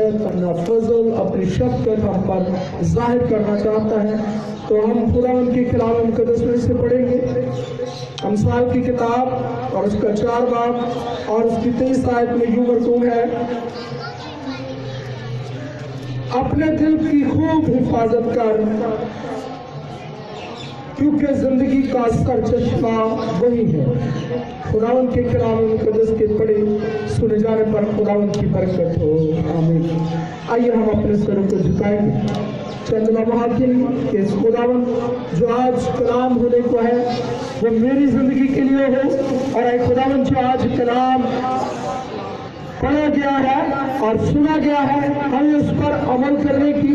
रहमत, अपना फजल, अपनी शफ़क़त हम पर ज़ाहिर करना चाहता है। तो हम खुदा उनकी कलाम मुक़द्दस में से पढ़ेंगे अमसाल की किताब और उसका 4 बाब और उसकी 23 आयत में यूं मरकूम है, अपने दिल की खूब हिफाजत कर क्योंकि जिंदगी का सर चश्मा वही है। खुदावन के कलाम मुक़द्दस के पढ़े सुने जाने पर खुदावन की बरकत हो, आमीन। आइए हम अपने सरों को झुकाएंगे चंद लम्हात के लिए कि इस खुदावन जो आज कलाम होने को है वो मेरी जिंदगी के लिए हो, और एक खुदावन जो आज कलाम पढ़ा गया है और सुना गया है हमें उस पर अमल करने की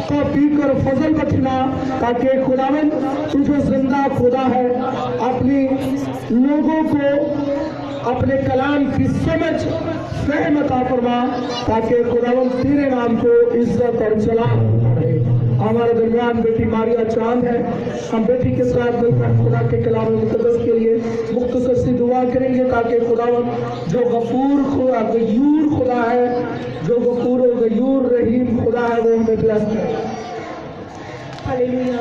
तौफीक और फजल बख्शना, ताकि खुदावन तू जो जिंदा खुदा है अपनी लोगों को अपने कलाम की समझ फहम अता फरमा, ताकि खुदावन तेरे नाम को इज्जत और सलाम करे। हमारे दरमियान बेटी मारिया चांद है, हम बेटी के साथ मिलकर खुदा के कलाम मुक़द्दस के लिए मुख्तसर सी दुआ करेंगे, ताकि खुदावन जो गफूर खुदा गयूर खुदा है, जो गफूर और गयूर रहीम खुदा है, वो हमें ब्लेस करे। हालेलुया।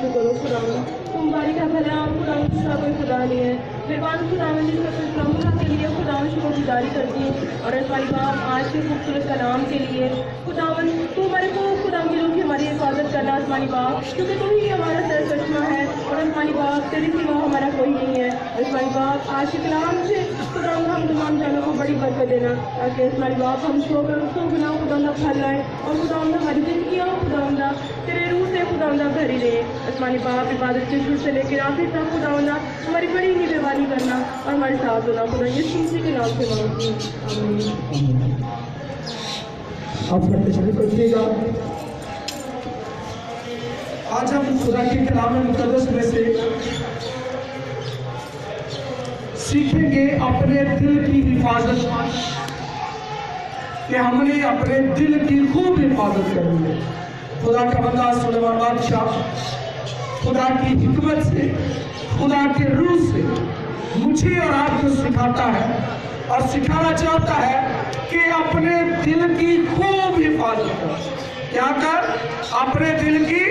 करो खुदावन, तुम बारी का भला खुदावन दूसरा कोई खुदा नहीं है। मेहरबान खुदावन जिसका कोई प्रमुख के लिए खुदावन शुक्रगुजारी करती हूँ, और इस बारी बाप आज के खूबसूरत कलाम के लिए खुदावन तू हमारे को खुदावन के लोग की हमारी हिफाजत करना आसमानी बाप, क्योंकि तुम ही हमारा सर चश्मा है, और आसमानी बाप तेरे सिवा हमारा कोई नहीं है। आसमानी बाप आज के कलाम से खुदावन हम तमाम जानों को बड़ी बरकत देना, ताकि आसमानी बाप हम सो गुनाह खुदावन फल लाए, और खुदावन हमारी जिंदगियाँ खुदावन तेरे रूह से खुदावंदा भरी रहे। आसमानी बाप इबादत के शुरू से लेकर आखिर तक खुदावंदा हमारी बड़ी निगहबानी करना और हमारे साथ होना, खुदा यीशु के नाम से मांगती हूं, आमीन। आप पढ़ते शुरू करिएगा। आज हम खुदा के कलाम मुक़द्दस में से सीखेंगे अपने दिल की हिफाजत, कि हमने अपने दिल की खूब हिफाजत करनी है। खुदा का बंदा सुलेमान बादशाह खुदा की हिकमत से, खुदा के रूह से मुझे और आपको सिखाता है और सिखाना चाहता है कि अपने दिल की खूब हिफाजत कर। क्या कर? अपने दिल की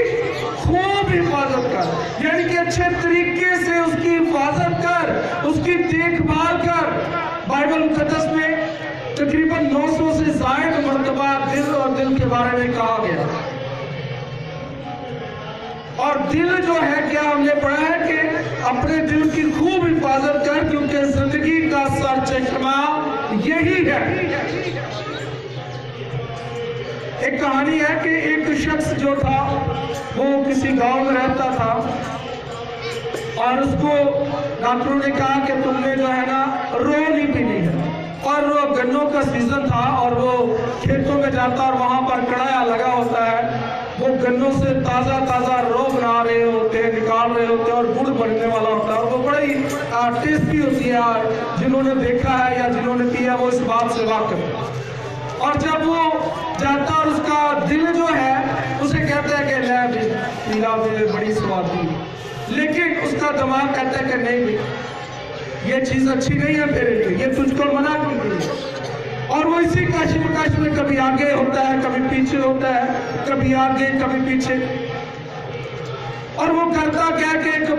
खूब हिफाजत कर, यानी कि अच्छे तरीके से उसकी हिफाजत कर, उसकी देखभाल कर। बाइबल मुक़द्दस में तकरीबन 900 से ज़ायद मरतबा दिल और दिल के बारे में कहा गया, और दिल जो है क्या हमने पढ़ा है कि अपने दिल की खूब हिफाजत कर, क्योंकि जिंदगी का सर चश्मा यही है। एक कहानी है कि एक शख्स जो था वो किसी गांव में रहता था, और उसको डॉक्टरों ने कहा कि तुमने जो है ना रो नहीं पीनी है, और वो गन्नों का सीजन था और वो खेतों में जाता और वहां पर कड़ाया लगा होता है, वो गन्नों से ताज़ा ताज़ा रो बना रहे होते हैं, निकाल रहे होते हैं, और गुड़ बनने वाला होता है, और वो बड़ी टेस्टी होती है। जिन्होंने देखा है या जिन्होंने पिया वो इस बात से वाकिफ है। और जब वो जाता और उसका दिल जो है उसे कहता है कि ले भी पीला भी बड़ी स्वादी, लेकिन उसका दिमाग कहता है कि नहीं भी ये चीज़ अच्छी नहीं है तेरे लिए, ये तुझको मना क्यों की। और वो इसी कश्मकश में कभी आगे होता है, कभी पीछे होता है, कभी आगे कभी पीछे। और वो करता क्या कि एक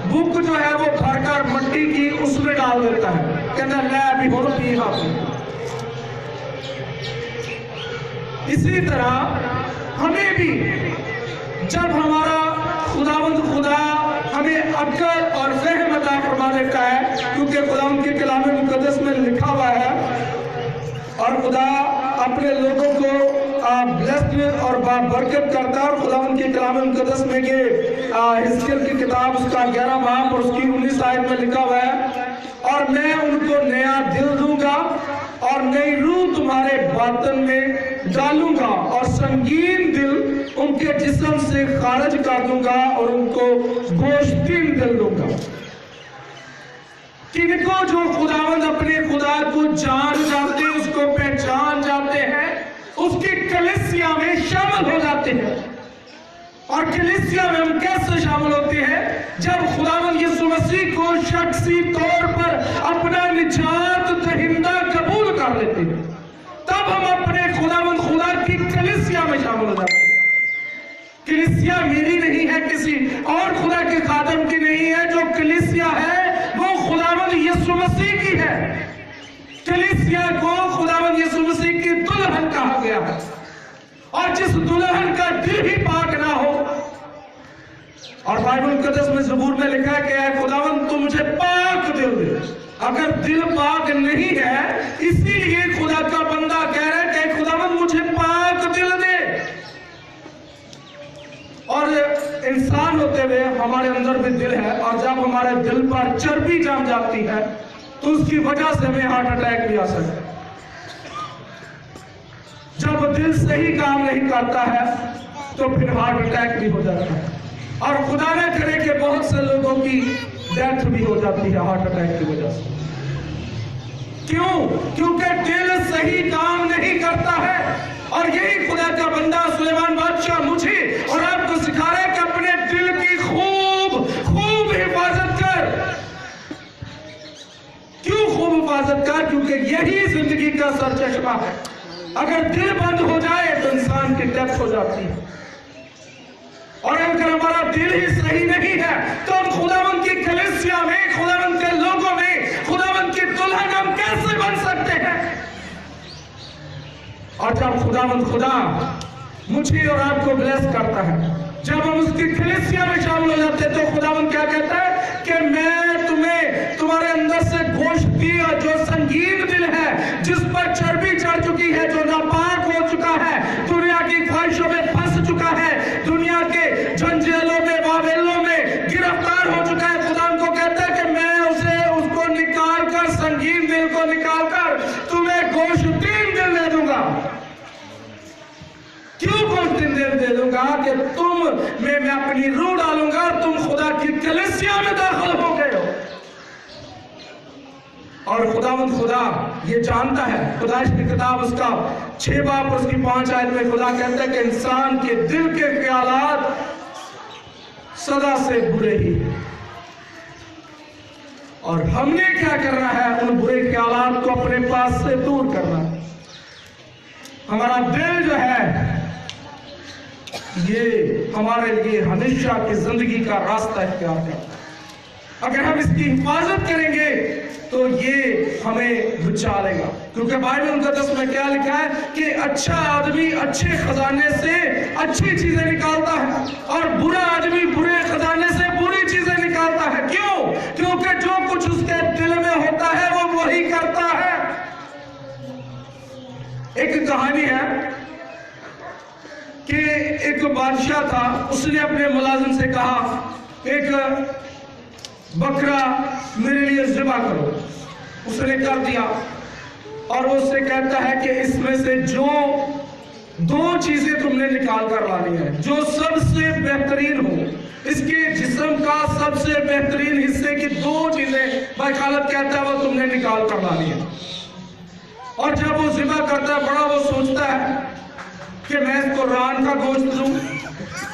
बुक जो है वो भरकर मट्टी की उसमें डाल देता है, कहता है ले अभी बोलो पी आप। इसी तरह हमें भी जब हमारा खुदावंद खुदा हमें अक्ल और फहम अता फरमा देता है, क्योंकि खुदावंद के कलाम मुक़द्दस में लिखा हुआ है, और खुदा अपने लोगों को ब्लेस्ड और बरकत करता है। और खुदावंद के कलाम मुक़द्दस में ये हिजकिय्याह की किताब उसका 11 बाब और उसकी 19 आयत में लिखा हुआ है, और मैं उनको नया दिल दूंगा और नई रूह तुम्हारे बातन में डालूंगा, और संगीन दिल उनके जिस्म से खारिज कर दूंगा, और उनको गोश्तीन दिल दूंगा। किनको जो खुदावंद अपने खुदा को जान जाते हैं, उसको पहचान जाते हैं, उसकी कलीसिया में शामिल हो जाते हैं। और कलीसिया में हम कैसे शामिल होते हैं? जब खुदावंद यीशु मसीह को शख्सी तौर पर अपना निजात दहिंदा कबूल कर लेते हैं, तब हम अपने खुदावंद खुदा की कलीसिया में शामिल हो जाते हैं। कलीसिया मेरी नहीं है, किसी और खुदा के खादम की नहीं है। जो कलीसिया है वो खुदावंद यीशु मसीह की है। कलीसिया को खुदावंद यीशु मसीह की दुल्हन कहा गया है। और जिस दुल्हन का दिल ही पाक ना हो, और बाइबल मुकद्दस में ज़बूर में लिखा है कि खुदावंद तू मुझे पाक दिल दे। अगर दिल पाक नहीं है, इसीलिए खुदा का बंदा कह रहा है कि खुदावंद मुझे पाक दिल दे। और इंसान होते हुए हमारे अंदर भी दिल है, और जब हमारे दिल पर चर्बी जम जाती है तो उसकी वजह से हमें हार्ट अटैक भी आ सकता है। जब दिल सही काम नहीं करता है तो फिर हार्ट अटैक भी हो जाता है। और खुदा न करे कि बहुत से लोगों की डेथ भी हो जाती है हार्ट अटैक की वजह से। क्यों? क्योंकि दिल सही काम नहीं करता है। और यही खुदा का बंदा सुलेमान बादशाह मुझे और आपको सिखा रहा है कि अपने दिल की खूब हिफाजत कर। क्यों खूब हिफाजत कर? क्योंकि यही जिंदगी का सरचश्मा है। अगर दिल बंद हो जाए तो इंसान की डेथ हो जाती है। और अगर हमारा दिल ही सही नहीं है तो हम खुदावंद की कलीसिया में, खुदावंद के लोगों में, खुदावंद की दुल्हन हम कैसे बन सकते हैं? और जब खुदावंद खुदा मुझे और आपको ब्लेस करता है, जब हम उसकी कलीसिया में शामिल हो जाते हैं, तो खुदावंद क्या कहता है कि मैं तुम्हें तुम्हारे अंदर से गोश्त दिया जो संगीन दिल है, जिस पर चर्बी चढ़ चुकी है, जो नापाक हो चुका है, दुनिया की ख्वाहिशों में फंस चुका है, दुनिया के जंजीरों में, बाबेलों में गिरफ्तार हो चुका है। खुदा को कहता है कि मैं उसको निकाल कर, संगीन दिल को निकाल कर तुम्हें गोश्तीन दिल दे दूंगा। क्यों गोश्तीन दिल दे दूंगा? कि तुम मैं अपनी रूह डालूंगा और तुम खुदा की कलीसिया में दाखिल हो गए हो। और खुदावंद खुदा ये जानता है। खुदाइश की किताब उसका 6 बाब उसकी 5 आयत में खुदा कहता है कि इंसान के दिल के ख्यालात सदा से बुरे ही हैं। और हमने क्या करना है? उन बुरे ख्यालात को अपने पास से दूर करना है। हमारा दिल जो है ये हमारे लिए हमेशा की जिंदगी का रास्ता इख्तियार करता है। अगर हम इसकी हिफाजत करेंगे तो ये हमें बचा लेगा। क्योंकि बाइबल मुकद्दस में क्या लिखा है कि अच्छा आदमी अच्छे खजाने से अच्छी चीजें निकालता है और बुरा आदमी बुरे खजाने से बुरी चीजें निकालता है। क्यों? क्योंकि जो कुछ उसके दिल में होता है वो वही करता है। एक कहानी है कि एक बादशाह था, उसने अपने मुलाजिम से कहा एक बकरा मेरे लिए ज़िबा करो। उसने कर दिया और वो उससे कहता है कि इसमें से जो 2 चीजें तुमने निकाल कर लानी है, जो सबसे बेहतरीन हो, इसके जिस्म का सबसे बेहतरीन हिस्से की 2 चीजें भाई खालिद कहता है वो तुमने निकाल कर लानी है। और जब वो ज़िबा करता है, बड़ा वो सोचता है कि मैं इसको रान का गोश्त दूं,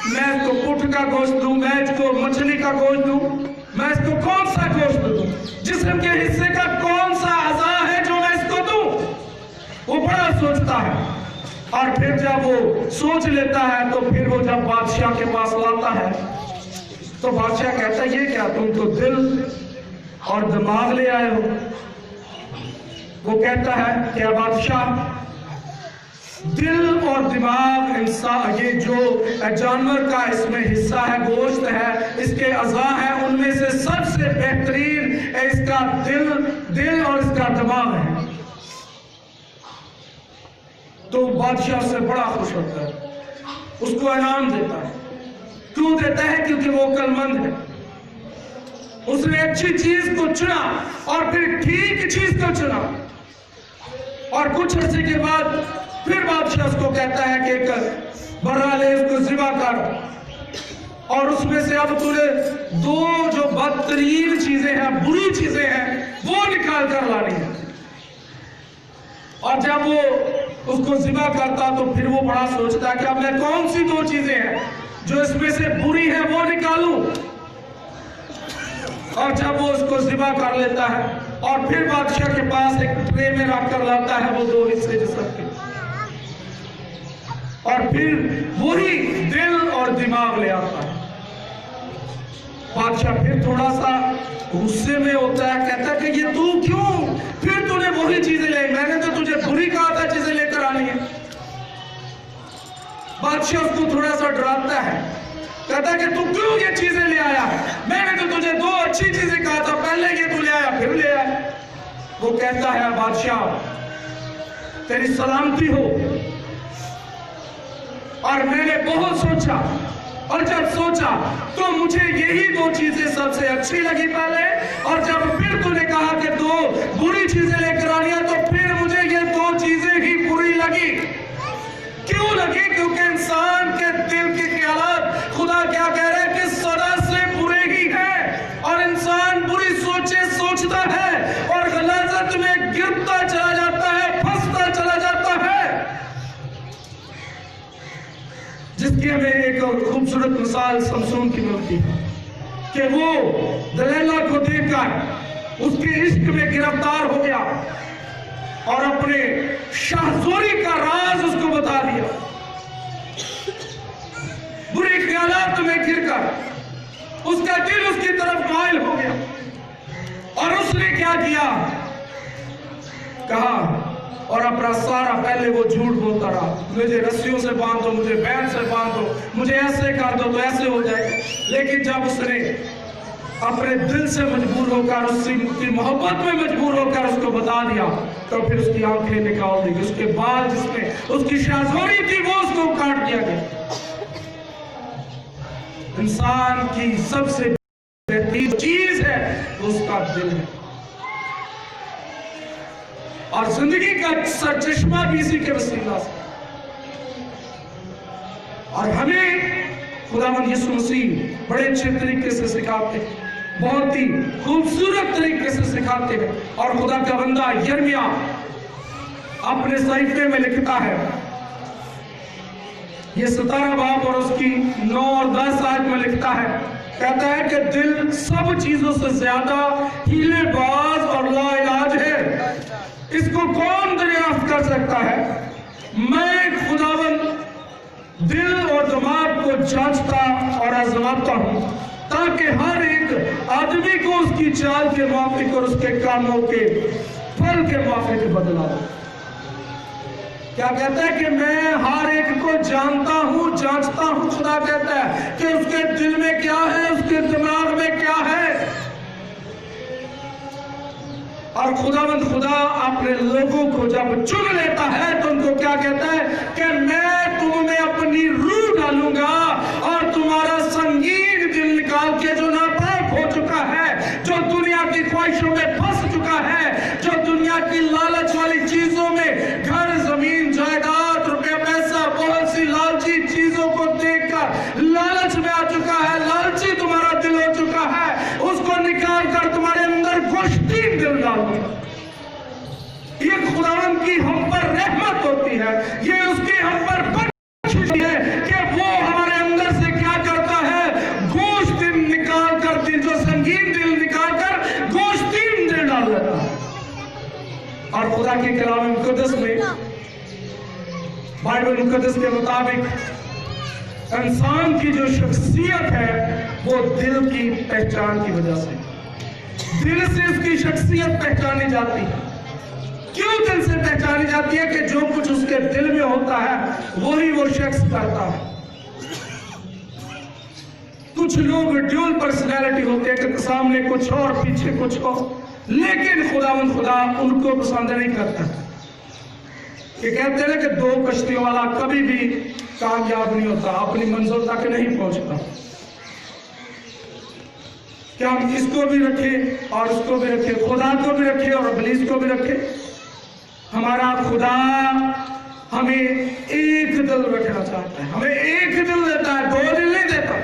मैं इसको पुट का गोश्त दूं, मैं इसको मछली का गोश्त दूं, मैं इसको कौन सा गोश्त दूं, जिस्म के हिस्से का कौन सा अज़ा है जो मैं इसको दूं? वो बड़ा सोचता है। और फिर जब वो सोच लेता है तो फिर वो जब बादशाह के पास लाता है तो बादशाह कहता है ये क्या, तुम तो दिल और दिमाग ले आए हो। वो कहता है क्या बादशाह, दिल और दिमाग इंसान ये जो जानवर का इसमें हिस्सा है, गोश्त है, इसके अज़ा है, उनमें से सबसे बेहतरीन इसका दिल और इसका दिमाग है। तो बादशाह से बड़ा खुश होता है, उसको इनाम देता है। क्यों देता है? क्योंकि वो अक्लमंद है, उसने अच्छी चीज को चुना और फिर ठीक चीज को चुना। और कुछ अर्से के बाद फिर बादशाह उसको कहता है कि एक बर्रा ले, उसको ज़िबा कर और उसमें से अब तूने 2 जो बदतरीन चीजें हैं, बुरी चीजें हैं, वो निकाल कर लानी है। और जब वो उसको ज़िबा करता तो फिर वो बड़ा सोचता है कि अब मैं कौन सी 2 चीजें हैं जो इसमें से बुरी है वो निकालूं। और जब वो उसको ज़िबा कर लेता है और फिर बादशाह के पास एक ट्रे में रख कर लाता है वो 2 हिस्से जिसम के, और फिर वही दिल और दिमाग ले आता है। बादशाह फिर थोड़ा सा गुस्से में होता है, कहता है कि ये तू क्यों, फिर तूने वही चीजें ले, मैंने तो तुझे बुरी कहा था चीजें लेकर आनी है। बादशाह उसको थोड़ा सा डराता है, कहता है कि तू क्यों ये चीजें ले आया, मैंने तो तुझे दो अच्छी चीजें कहा था, पहले ये तू ले आया फिर ले आया। वो कहता है बादशाह तेरी सलामती हो, और मैंने बहुत सोचा, और जब सोचा तो मुझे यही दो चीजें सबसे अच्छी लगी पहले, और जब फिर तूने कहा कि दो बुरी चीजें लेकर आनी है तो फिर मुझे ये दो चीजें ही बुरी लगी। क्यों लगी? क्योंकि इंसान के दिल के ख्यालात, खुदा क्या कह रहे हैं कि सदा से बुरे ही हैं, और इंसान बुरी सोचे सोचता है और गलाजत में गिरता चला जाता है, फंसता चला जाता है। जिसकी हमें एक और खूबसूरत मिसाल समसून की मिलती है कि वो दलैला को देखकर उसके इश्क में गिरफ्तार हो गया और अपने शाहजोरी का राज उसको बता दिया। बुरे ख्यालात में गिरकर उसका दिल उसकी तरफ माइल हो गया, और उसने क्या किया, कहा, और अपना सारा पहले वो झूठ बोलता रहा, मुझे रस्सियों से बांध दो, मुझे बैल से बांध दो, मुझे ऐसे कर दो तो ऐसे हो जाएगा। लेकिन जब उसने अपने दिल से मजबूर होकर, उसकी मोहब्बत में मजबूर होकर उसको बता दिया, तो फिर उसकी आंखें निकाल दी, उसके बाल जिसमें उसकी शाहजोरी थी वो उसको काट दिया गया। इंसान की सबसे बेहतरीन चीज है उसका दिल है, और जिंदगी का सरचश्मा भी इसी के वसीला से। और हमें खुदावंद यीशु मसीह बड़े अच्छे तरीके से सिखाते हैं, बहुत ही खूबसूरत तरीके से सिखाते हैं। और खुदा का बंदा यिर्मयाह अपने सहीफे में लिखता है, ये 17 बाब और उसकी 9 और 10 आयत में लिखता है, कहता है कि दिल सब चीजों से ज्यादा हीलेबाज और लाइलाज है, इसको कौन दरियाफ्त कर सकता है? मैं खुदावंद दिल और दिमाग को जांचता और आजमाता हूं, ताकि हर एक आदमी को उसकी चाल के मुआफिक और उसके कामों के फल के मुआफिक बदला दूं। क्या कहता है कि मैं हर एक को जानता हूं, जांचता हूं। खुदा कहता है कि उसके दिल में क्या है, उसके दिमाग में क्या है। और खुदावंद खुदा अपने लोगों को जब चुन लेता है तो उनको क्या कहता है कि मैं तुम में अपनी रूह डालूंगा, और तुम्हारा संगीन दिल निकाल के जो नापाक हो चुका है, जो दुनिया की ख्वाहिशों में फंस चुका है, जो दुनिया की लालच वाली चीजों में, घर जमीन जायदाद रुपया पैसा बहुत सी लालची चीजों को देखकर लालच में आ चुका है, लालची तुम्हारा दिल हो चुका है, उसको निकाल कर तुम्हारे अंदर गोश्तीन दिल डाल दो। ये खुदावंद की हम पर रहमत होती है, ये उसकी हम पर बख्शिश है कि वो हमारे अंदर से क्या करता है, गोश्तीन निकाल कर, दिल जो संगीन दिल निकाल कर गोश्तीन दिल डाल देता है। और खुदा के कलाम मुकद्दस में, बाइबल मुकद्दस के मुताबिक इंसान की जो शख्सियत है वो दिल की पहचान की वजह से, दिल से उसकी शख्सियत पहचानी जाती है। क्यों दिल से पहचानी जाती है? कि जो कुछ उसके दिल में होता है वही वो शख्स करता है। कुछ लोग ड्यूल पर्सनैलिटी होते हैं कि सामने कुछ और पीछे कुछ और, लेकिन खुदावंद खुदा उनको पसंद नहीं करता। ये कहते हैं कि दो कश्तियों वाला कभी भी कामयाब नहीं होता, अपनी मंजिल तक नहीं पहुंचता। क्या हम इसको भी रखें और उसको भी रखें, खुदा को भी रखें और इब्लीस को भी रखें? हमारा खुदा हमें एक दिल रखना चाहता है, हमें एक दिल देता है, दो दिल नहीं देता।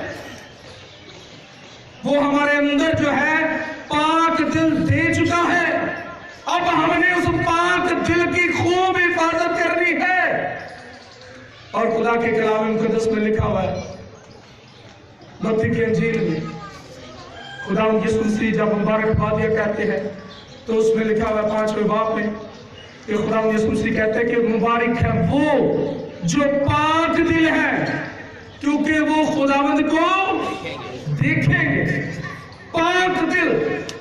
वो हमारे अंदर जो है पाक दिल दे चुका है, अब हमने उस पाक दिल की खूब हिफाजत करनी है। और खुदा के कलाम मुकद्दस में लिखा हुआ है, मत्ती की इंजील में खुदा यीशु मसीह जब मुबारकबादियां कहते हैं तो उसमें लिखा हुआ 5वें बाब में कि खुदा यीशु मसीह कहते हैं कि मुबारक है वो जो पाक दिल है, क्योंकि वो खुदावंद को देखेंगे। पाक दिल,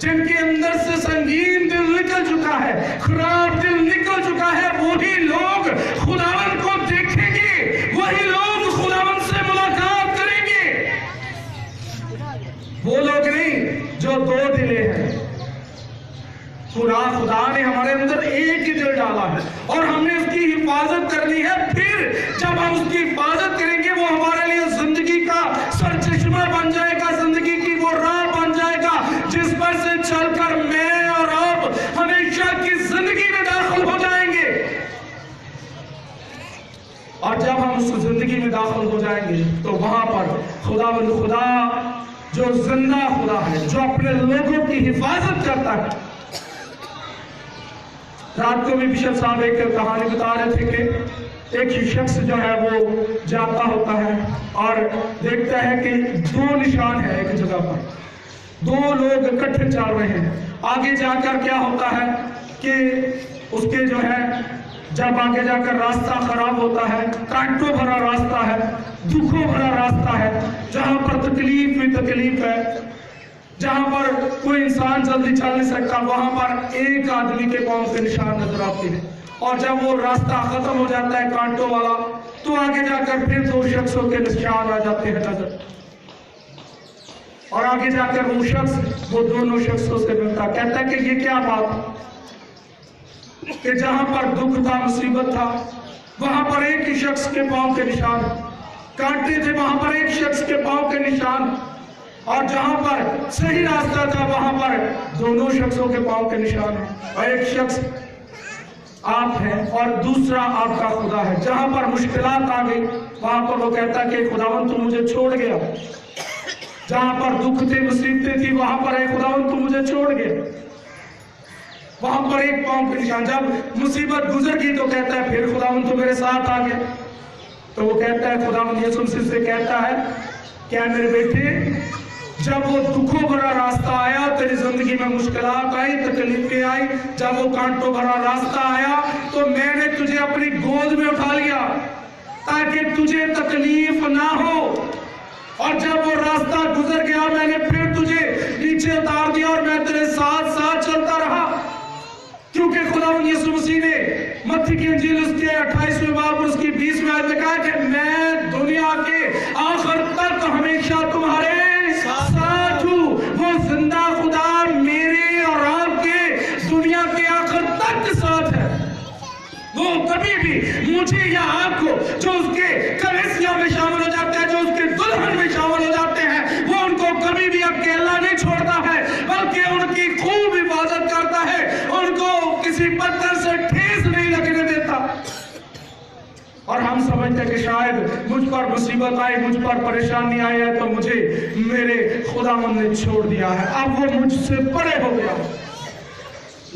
जिनके अंदर से संगीन दिल निकल चुका है, खराब दिल निकल चुका है, वही लोग खुदावंद को देखेंगे, वही लोग खुदावंद से मुलाकात करेंगे। वो लोग नहीं जो दो दिले हैं। खुदा ने हमारे अंदर एक ही दिल डाला है और हमने उसकी हिफाजत करनी है। फिर जब हम उसकी हिफाजत करेंगे, वो हमारे लिए जिंदगी का सरचश्मा बन जाएगा, जिंदगी की वो राह बन जाएगा जिस पर से चलकर मैं और आप हमेशा की जिंदगी में दाखिल हो जाएंगे। और जब हम उस जिंदगी में दाखिल हो जाएंगे तो वहां पर खुदा जो जिंदा खुदा है, जो अपने लोगों की हिफाजत करता है। रात को भी बिशप साहब एक कहानी बता रहे थे कि एक ही शख्स जो है वो जाता होता है और देखता है कि दो निशान है एक जगह पर, दो लोग इकट्ठे चल रहे हैं। आगे जाकर क्या होता है कि उसके जो है, जब आगे जाकर रास्ता खराब होता है, कांटों भरा रास्ता है, दुखों भरा रास्ता है, जहां पर तकलीफ ही तकलीफ है, जहां पर कोई इंसान जल्दी चल नहीं सकता, वहां पर एक आदमी के पांव के निशान नजर आते हैं। और जब वो रास्ता खत्म हो जाता है कांटों वाला, तो आगे जाकर फिर दो शख्सों के निशान आ जाते हैं नजर। और आगे जाकर वो शख्स वो दोनों शख्सों से मिलता, कहता है कि ये क्या बात कि जहां पर दुख था, मुसीबत था, वहां पर एक ही शख्स के पांव के निशान, कांटे थे वहां पर एक शख्स के पांव के निशान, और जहां पर सही रास्ता था वहां पर दोनों शख्सों के पांव के निशान है। और एक शख्स आप हैं और दूसरा आपका खुदा है। जहां पर मुश्किलात आ गई वहां पर वो कहता कि खुदावंद तू मुझे छोड़ गया। जहां पर दुख थे, मुसीबतें थी, वहां पर खुदावंद तू मुझे छोड़ गया। वहां पर एक पांव के निशान। जब मुसीबत गुजर गई तो कहता है फिर खुदावंद तू मेरे साथ आ गया। तो वो कहता है, खुदावंद यीशु मसीह से कहता है, क्या मेरे बेटे, जब वो दुखों भरा रास्ता आया, तेरी जिंदगी में मुश्किलात आई, तकलीफें आई, जब वो कांटों भरा रास्ता आया तो मैंने तुझे अपनी गोद में उठा लिया ताकि तुझे तकलीफ ना हो। और जब वो रास्ता गुजर गया मैंने फिर तुझे नीचे उतार दिया और मैं तेरे साथ साथ चलता रहा। क्योंकि खुदावंद यीशु मसीह ने मत्ती की इंजील उसके 28वें बाब और उसकी 20वें आयत में कहा कि मैं दुनिया के आखिर तक हमेशा तुम्हारे साथ हूं। वो जिंदा खुदा मेरे और आपके दुनिया के आखिर तक साथ है। वो कभी भी मुझे या आपको, जो उसके कलीसिया में शामिल हो जाते हैं, जो उसके दुल्हन में शामिल हो जाते हैं, वो उनको कभी भी अकेला नहीं छोड़ता है, बल्कि उनकी खूब हिफाजत करता है, उनको किसी पत्थर से ठेस नहीं लगने देता। और हम समझते हैं कि शायद मुझ पर मुसीबत आई, मुझ पर परेशानी आई है तो मुझे मेरे खुदावंद ने छोड़ दिया है, अब वो मुझसे परे हो गया।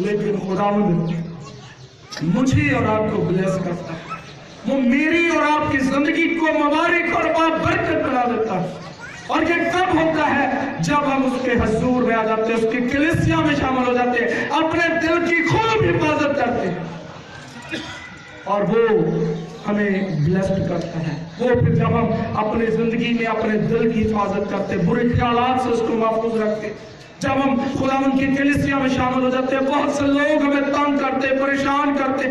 लेकिन खुदावंद मुझे और आपको ब्लेस करता है, वो मेरी और आपकी जिंदगी को मुबारक और बाबरकत बना देता है। और ये कब होता है? जब हम उसके हजूर में आ जाते हैं, उसकी कलीसिया में शामिल हो जाते हैं, अपने दिल की खूब हिफाजत करते हैं और वो हमें ब्लेस्ड करता है। वो फिर जब हम अपने जिंदगी में अपने दिल की हिफाजत करते, बुरे ख्यालात से उसको महफूज रखते, जब हम खुदावंद की कलीसिया में शामिल हो जाते हैं, बहुत से लोग हमें तंग करते, परेशान करते,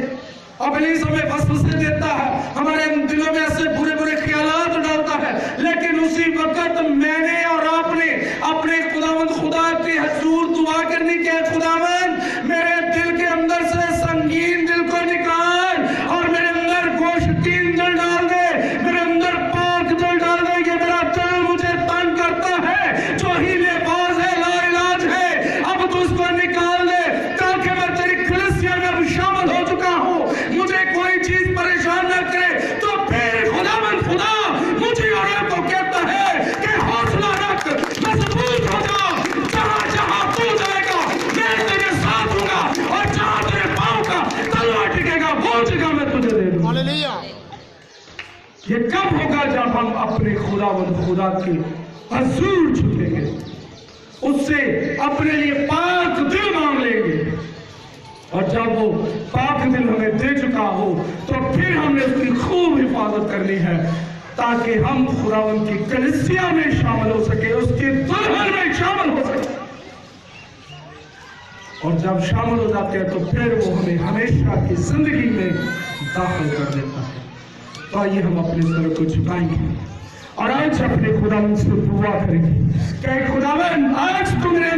इब्लीस हमें वसवसे देता है, हमारे दिलों में ऐसे बुरे बुरे ख्यालात डालता है। लेकिन उसी वक्त मैंने और आपने अपने खुदा के हजूर दुआ करनी कि खुदावंद मेरे दिल के अंदर से संगीन दिल को निकाल और मेरे अंदर गोश्तीन दिल डाल दे, मेरे अंदर पाक दिल डाल दे। ये मेरा दिल मुझे तंग करता है, जो हीलेबाज है, लाइलाज है, अब तो उसको निकाल दे ताकि मैं तेरी कलीसिया में शामिल हो चुका हूँ, मुझे कोई चीज परेशान न करे। तो फिर खुदावंद खुदा मुझे और आपको कहता है कि हौसला रख, मजबूत हो जा, जहां जहां तू जाएगा मैं तेरे साथ हूँगा, और जहां तेरे पांव का तलवा टिकेगा वो जगह मैं तुझे दे दूंगा। हालेलुया। ये कब होगा? जब हम अपने खुदावंद खुदा के हजूर झुकेंगे, उससे अपने लिए पाक दिल मांग लेंगे, और जब वो पाक दिल हमें दे चुका हो तो फिर हमने उसकी खूब हिफाजत करनी है ताकि हम खुदावंद की कलीसिया में शामिल हो सके, उसकी दुल्हन में शामिल हो सके। और जब शामिल हो जाते हैं तो फिर वो हमें हमेशा की जिंदगी में दाखिल कर देता है। तो आइए हम अपने सर को झुकाएंगे और आज अपने खुदावंद से दुआ करेंगे कि खुदावंद आज तुमने